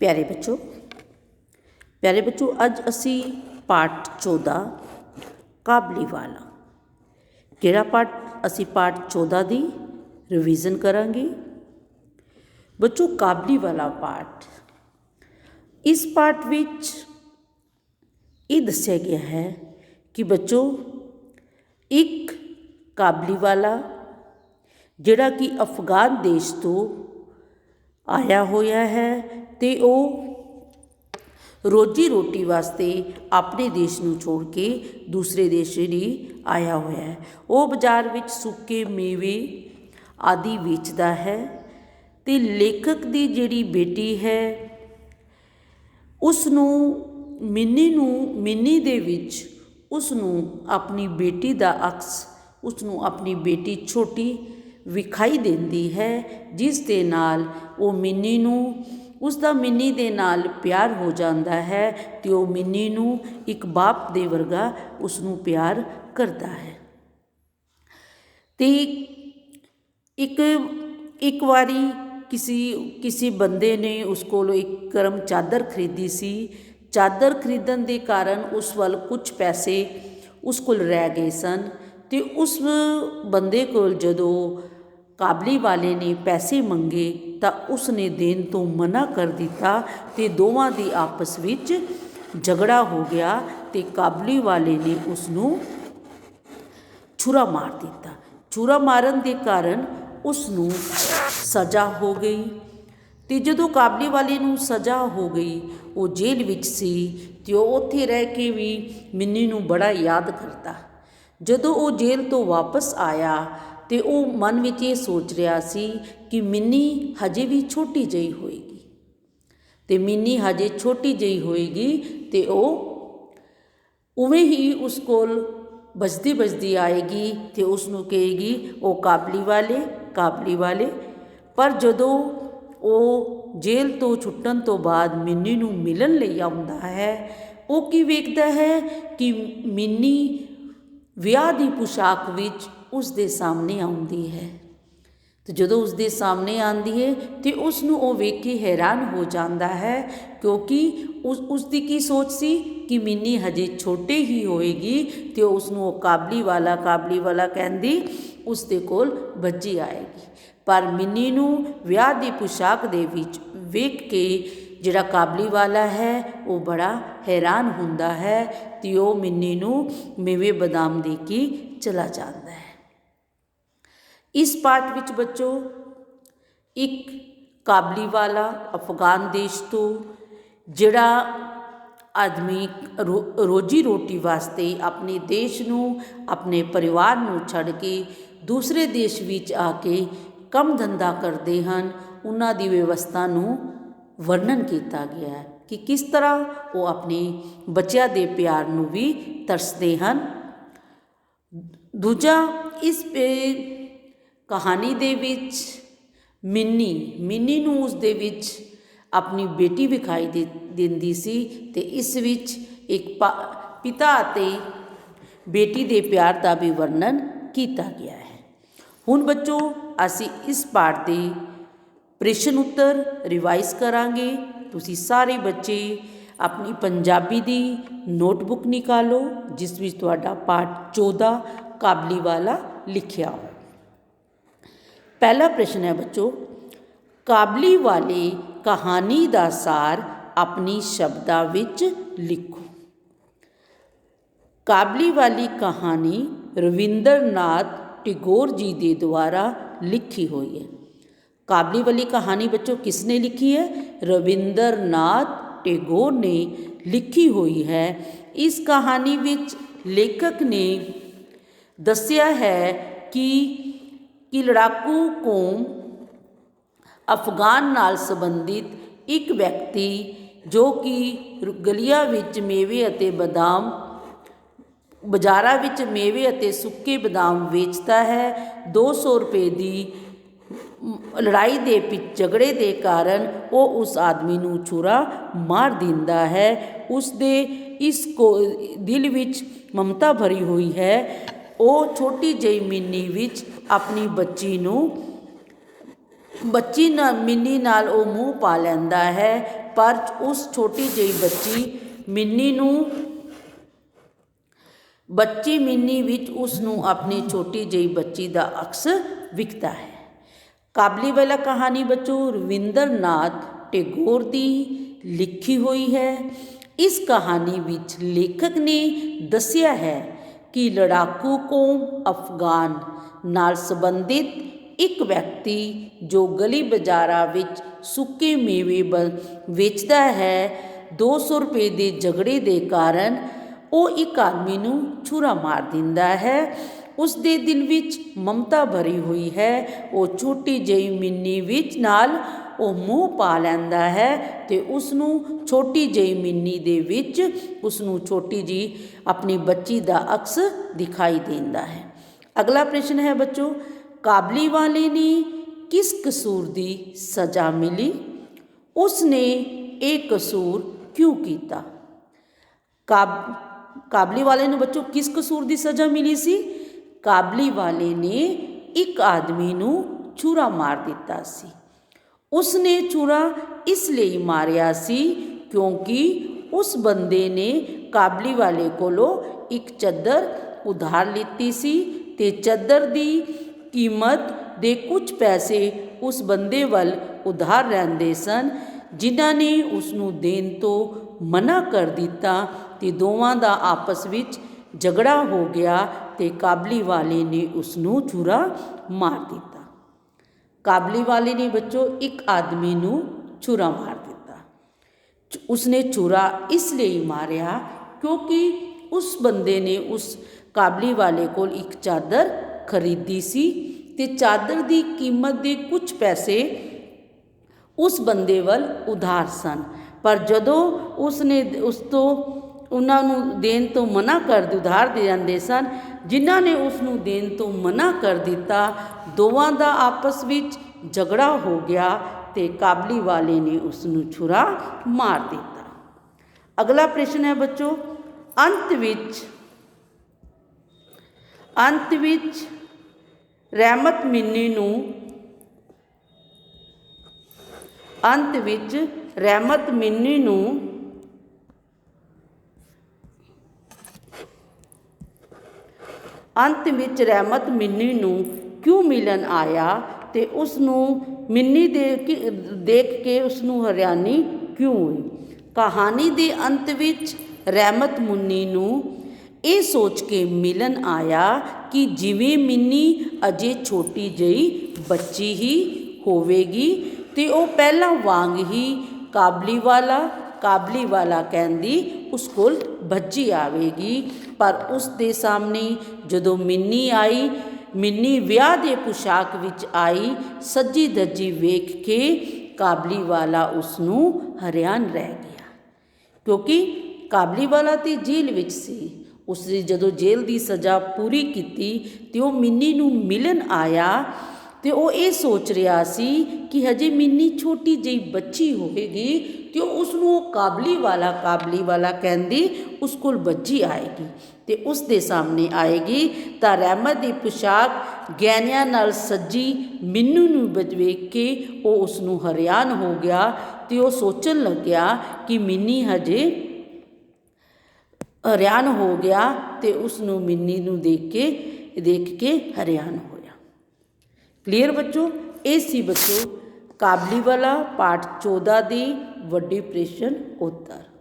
प्यारे बच्चों अज असी पाठ 14 काबलीवाला किहड़ा पाठ असी पाठ 14 की रिवीजन करांगे। बच्चों काबलीवाला पाठ इस पाठ विच ये दस्या गया है कि बच्चों एक काबलीवाला जिहड़ा कि अफगान देश तो आया होया है ते ओ रोजी रोटी वास्ते अपने देश नूं छोड़ के दूसरे देश नहीं आया होया है। वो बाज़ार विच सुके मेवे आदि वेचदा है ते लेखक दी जिहड़ी बेटी है उसनूं मिनी दे विच उसनूं अपनी बेटी दा अक्स उसनूं अपनी बेटी छोटी विखाई देंदी है, जिस दे नाल वो मिनी नूं उसका मिनी दे नाल प्यार हो जाता है तो वह मिनी नूं एक बाप दे वर्गा उसनूं प्यार करता है। तो एक बारी किसी बंदे ने उस कोलों एक गर्म चादर खरीदी सी। चादर खरीदण के कारण उस वाल कुछ पैसे उस कोल रह गए सन ते उस बंदे कोल जदों काबली वाले ने पैसे मंगे तो उसने देन तो मना कर दिता ते दोवां दी आपस विच झगड़ा हो गया ते काबली वाले ने उसनूं छुरा मार दिता। छुरा मारन के कारण उसनूं सज़ा हो गई ते जदों काबली वाले नूं सज़ा हो गई वो जेल विच सी ते उत्थे रह के भी मिनी नूं बड़ा याद करता। जदों वो जेल तो वापस आया तो वह मन में ये सोच रहा सी कि मिनी हजे भी छोटी जही होएगी तो मिनी हजे छोटी जही होएगी तो वह उवें ही उस कोल बजदी आएगी तो उसनूं कहेगी वो काबली वाले। पर जदों वो जेल तो छुट्टन तो बाद मिनी नूं मिलन लई आउंदा है वो की वेखदा है कि मिनी विआह दी पोशाक विच उसके सामने आउंदी है। तो जदों उसके सामने आती है तो उसनूं वो वेख के हैरान हो जाता है क्योंकि उसकी की सोच सी कि मिनी हजे छोटे ही होएगी तो उसनूं काबली वाला कहंदी उसके कोल बज्जी आएगी। पर मिनी नूं विआह दी पोशाक दे विच वेख के जिहड़ा काबली वाला है वो बड़ा हैरान हुंदा है तो वो मिनी नूं मेवे बदाम दे के चला जाता है। इस पाठ विच बच्चों एक काबली वाला अफगान देश तो जिहड़ा आदमी रोजी रोटी वास्ते अपने देश नूं अपने परिवार नूं छड़ के दूसरे देश विच आके कम धंधा करते हैं उन्हां दी व्यवस्था नूं वर्णन किया गया है कि किस तरह वो अपने बच्चों के प्यार नूं भी तरसते हैं। दूजा इस कहानी दे विच मिनी नूं उस दे विच अपनी बेटी विखाई देंदी सी ते इस विच एक पिता ते बेटी दे प्यार का भी वर्णन किया गया है। हुण बच्चों असी इस पाठ के प्रश्न उत्तर रिवाइज करांगे। तुसी सारे बच्चे अपनी पंजाबी दी नोटबुक निकालो जिस विच तुहाडा पाठ 14 काबली वाला लिखिया हो। पहला प्रश्न है बच्चों, काबली वाले कहानी का सार अपनी शब्दां विच लिखो। काबली वाली कहानी रविंद्रनाथ टैगोर जी के द्वारा लिखी हुई है। काबली वाली कहानी बच्चों किसने लिखी है? रविंद्रनाथ टैगोर ने लिखी हुई है। इस कहानी विच लेखक ने दस्या है कि लड़ाकू कौम अफगान नाल संबंधित एक व्यक्ति जो कि गलियां विच मेवे अते बदाम बाज़ारां विच मेवे अते सुके बदाम वेचता है। 200 रुपए की लड़ाई के झगड़े के कारण वो उस आदमी नूं छुरा मार दिंदा है। उसके इस दिल विच ममता भरी हुई है। वो छोटी जही मिनी विच अपनी बच्ची नूं ਬੱਚੀ ਨਾਲ ਮਿੰਨੀ ਨਾਲ ਉਹ ਮੂੰਹ ਪਾ ਲੈਂਦਾ ਹੈ, ਪਰ ਉਸ ਛੋਟੀ ਜਿਹੀ ਬੱਚੀ ਮਿੰਨੀ ਵਿੱਚ ਉਸ ਨੂੰ ਆਪਣੀ ਛੋਟੀ ਜਿਹੀ ਬੱਚੀ ਦਾ ਅਕਸ ਵਿਖਦਾ ਹੈ। ਕਾਬਲੀ ਵਾਲਾ ਕਹਾਣੀ ਬੱਚੋ ਰਵਿੰਦਰ ਨਾਥ ਟੈਗੋਰ ਦੀ ਲਿਖੀ ਹੋਈ ਹੈ। ਇਸ ਕਹਾਣੀ ਵਿੱਚ ਲੇਖਕ ਨੇ ਦੱਸਿਆ ਹੈ ਕਿ ਲੜਾਕੂ ਕੌਮ ਅਫਗਾਨ ਨਾਲ ਸੰਬੰਧਿਤ ਇੱਕ ਵਿਅਕਤੀ ਜੋ ਗਲੀ ਬਾਜ਼ਾਰਾਂ ਵਿੱਚ ਸੁੱਕੇ ਮੇਵੇ ਵੇਚਦਾ ਹੈ, 200 ਰੁਪਏ ਦੇ ਝਗੜੇ ਦੇ ਕਾਰਨ ਉਹ ਇੱਕ ਆਦਮੀ ਨੂੰ ਛੁਰਾ ਮਾਰ ਦਿੰਦਾ ਹੈ। ਉਸ ਦੇ ਦਿਲ ਵਿੱਚ ਮਮਤਾ ਭਰੀ ਹੋਈ ਹੈ। ਉਹ ਛੋਟੀ ਜਿਹੀ ਮਿੰਨੀ ਵਿੱਚ ਨਾਲ ਉਹ ਮੂੰਹ ਪਾ ਲੈਂਦਾ ਹੈ ਅਤੇ ਉਸ ਨੂੰ ਛੋਟੀ ਜਿਹੀ ਮਿੰਨੀ ਦੇ ਵਿੱਚ ਉਸ ਨੂੰ ਛੋਟੀ ਜਿਹੀ ਆਪਣੀ ਬੱਚੀ ਦਾ ਅਕਸ ਦਿਖਾਈ ਦਿੰਦਾ ਹੈ। ਅਗਲਾ ਪ੍ਰਸ਼ਨ ਹੈ ਬੱਚੋ, ਕਾਬਲੀ ਵਾਲੇ ਨੇ ਕਿਸ ਕਸੂਰ ਦੀ ਸਜ਼ਾ ਮਿਲੀ? ਉਸ ਨੇ ਇਹ ਕਸੂਰ ਕਿਉਂ ਕੀਤਾ? ਕਾਬਲੀ ਵਾਲੇ ਨੂੰ ਬੱਚੋ ਕਿਸ ਕਸੂਰ ਦੀ ਸਜ਼ਾ ਮਿਲੀ ਸੀ? ਕਾਬਲੀ ਵਾਲੇ ਨੇ ਇੱਕ ਆਦਮੀ ਨੂੰ ਛੁਰਾ ਮਾਰ ਦਿੱਤਾ ਸੀ। ਉਸ ਨੇ ਛੁਰਾ ਇਸ ਲਈ ਮਾਰਿਆ ਸੀ ਕਿਉਂਕਿ ਉਸ ਬੰਦੇ ਨੇ ਕਾਬਲੀ ਵਾਲੇ ਕੋਲੋਂ ਇੱਕ ਚਾਦਰ ਉਧਾਰ ਲਿੱਤੀ ਸੀ ਅਤੇ ਚਾਦਰ ਦੀ ਕੀਮਤ ਦੇ ਕੁਝ ਪੈਸੇ ਉਸ ਬੰਦੇ ਵੱਲ ਉਧਾਰ ਰਹਿੰਦੇ ਸਨ, ਜਿਨ੍ਹਾਂ ਨੇ ਉਸ ਨੂੰ ਦੇਣ ਤੋਂ ਮਨਾ ਕਰ ਦਿੱਤਾ ਅਤੇ ਦੋਵਾਂ ਦਾ ਆਪਸ ਵਿੱਚ ਝਗੜਾ ਹੋ ਗਿਆ ਅਤੇ ਕਾਬਲੀ ਵਾਲੇ ਨੇ ਉਸ ਨੂੰ ਛੁਰਾ ਮਾਰ ਦਿੱਤਾ। ਕਾਬਲੀ ਵਾਲੇ ਨੇ ਬੱਚੋ ਇੱਕ ਆਦਮੀ ਨੂੰ ਛੁਰਾ ਮਾਰ ਦਿੱਤਾ। ਉਸਨੇ ਛੁਰਾ ਇਸ ਲਈ ਮਾਰਿਆ ਕਿਉਂਕਿ ਉਸ ਬੰਦੇ ਨੇ ਉਸ ਕਾਬਲੀ ਵਾਲੇ ਕੋਲ ਇੱਕ ਚਾਦਰ ਖਰੀਦੀ ਸੀ ਅਤੇ ਚਾਦਰ ਦੀ ਕੀਮਤ ਦੇ ਕੁਝ ਪੈਸੇ ਉਸ ਬੰਦੇ ਵੱਲ ਉਧਾਰ ਸਨ, ਪਰ ਜਦੋਂ ਉਸਨੇ ਉਸ ਤੋਂ ਉਹਨਾਂ ਨੂੰ ਦੇਣ ਤੋਂ ਮਨਾ ਉਧਾਰ ਦੇ ਜਾਂਦੇ ਸਨ, ਜਿਨ੍ਹਾਂ ਨੇ ਉਸ ਨੂੰ ਦੇਣ ਤੋਂ ਮਨਾ ਕਰ ਦਿੱਤਾ, ਦੋਵਾਂ ਦਾ ਆਪਸ ਵਿੱਚ ਝਗੜਾ ਹੋ ਗਿਆ ਅਤੇ ਕਾਬਲੀ ਵਾਲੇ ਨੇ ਉਸ ਨੂੰ ਛੁਰਾ ਮਾਰ ਦਿੱਤਾ। ਅਗਲਾ ਪ੍ਰਸ਼ਨ ਹੈ ਬੱਚੋ, ਅੰਤ ਵਿੱਚ ਰਹਿਮਤ ਮਿੰਨੀ ਨੂੰ ਕਿਉਂ ਮਿਲਣ ਆਇਆ ਅਤੇ ਉਸ ਨੂੰ ਮਿੰਨੀ ਦੇਖ ਕੇ ਉਸ ਨੂੰ ਹੈਰਾਨੀ ਕਿਉਂ ਹੋਈ? ਕਹਾਣੀ ਦੇ ਅੰਤ ਵਿੱਚ ਰਹਿਮਤ ਮਿੰਨੀ ਨੂੰ ਇਹ ਸੋਚ ਕੇ ਮਿਲਣ ਆਇਆ ਕਿ ਜਿਵੇਂ ਮਿੰਨੀ ਅਜੇ ਛੋਟੀ ਜਿਹੀ ਬੱਚੀ ਹੀ ਹੋਵੇਗੀ ਅਤੇ ਉਹ ਪਹਿਲਾਂ ਵਾਂਗ ਹੀ ਕਾਬਲੀ ਵਾਲਾ ਕਹਿੰਦੀ ਉਸ ਕੋਲ ਭੱਜੀ ਆਵੇਗੀ। ਪਰ ਉਸ ਦੇ ਸਾਹਮਣੇ ਜਦੋਂ ਮਿੰਨੀ ਵਿਆਹ ਦੇ ਪੁਸ਼ਾਕ ਵਿੱਚ ਆਈ, ਸੱਜੀ ਧੱਜੀ ਵੇਖ ਕੇ ਕਾਬਲੀ ਵਾਲਾ ਉਸ ਨੂੰ ਹੈਰਾਨ ਰਹਿ ਗਿਆ, ਕਿਉਂਕਿ ਕਾਬਲੀ ਵਾਲਾ ਤਾਂ ਜੇਲ੍ਹ ਵਿੱਚ ਸੀ। ਉਸਨੇ ਜਦੋਂ ਜੇਲ੍ਹ ਦੀ ਸਜ਼ਾ ਪੂਰੀ ਕੀਤੀ ਅਤੇ ਉਹ ਮਿੰਨੀ ਨੂੰ ਮਿਲਣ ਆਇਆ ਅਤੇ ਉਹ ਇਹ ਸੋਚ ਰਿਹਾ ਸੀ ਕਿ ਹਜੇ ਮਿੰਨੀ ਛੋਟੀ ਜਿਹੀ ਬੱਚੀ ਹੋਵੇਗੀ ਅਤੇ ਉਸ ਨੂੰ ਉਹ ਕਾਬਲੀ ਵਾਲਾ ਕਹਿੰਦੀ ਉਸ ਕੋਲ ਭੱਜੀ ਆਏਗੀ ਅਤੇ ਉਸ ਦੇ ਸਾਹਮਣੇ ਆਏਗੀ ਤਾਂ ਰਹਿਮਤ ਦੀ ਪੁਸ਼ਾਕ ਗਹਿਣਿਆਂ ਨਾਲ ਸੱਜੀ ਮਿੰਨੀ ਨੂੰ ਵੇਖ ਕੇ ਉਹ ਉਸ ਨੂੰ ਹੈਰਾਨ ਹੋ ਗਿਆ ਅਤੇ ਉਹ ਸੋਚਣ ਲੱਗਿਆ ਕਿ ਮਿੰਨੀ ਹਜੇ ਹੈਰਾਨ ਹੋ ਗਿਆ ਅਤੇ ਉਸ ਨੂੰ ਮਿੰਨੀ ਨੂੰ ਦੇਖ ਕੇ ਹੈਰਾਨ ਹੋਇਆ। ਕਲੀਅਰ ਬੱਚੋ? ਇਹ ਸੀ ਬੱਚੋ ਕਾਬਲੀ ਵਾਲਾ ਪਾਠ 14 ਦੀ ਵੱਡੀ ਪ੍ਰਸ਼ਨ ਉੱਤਰ।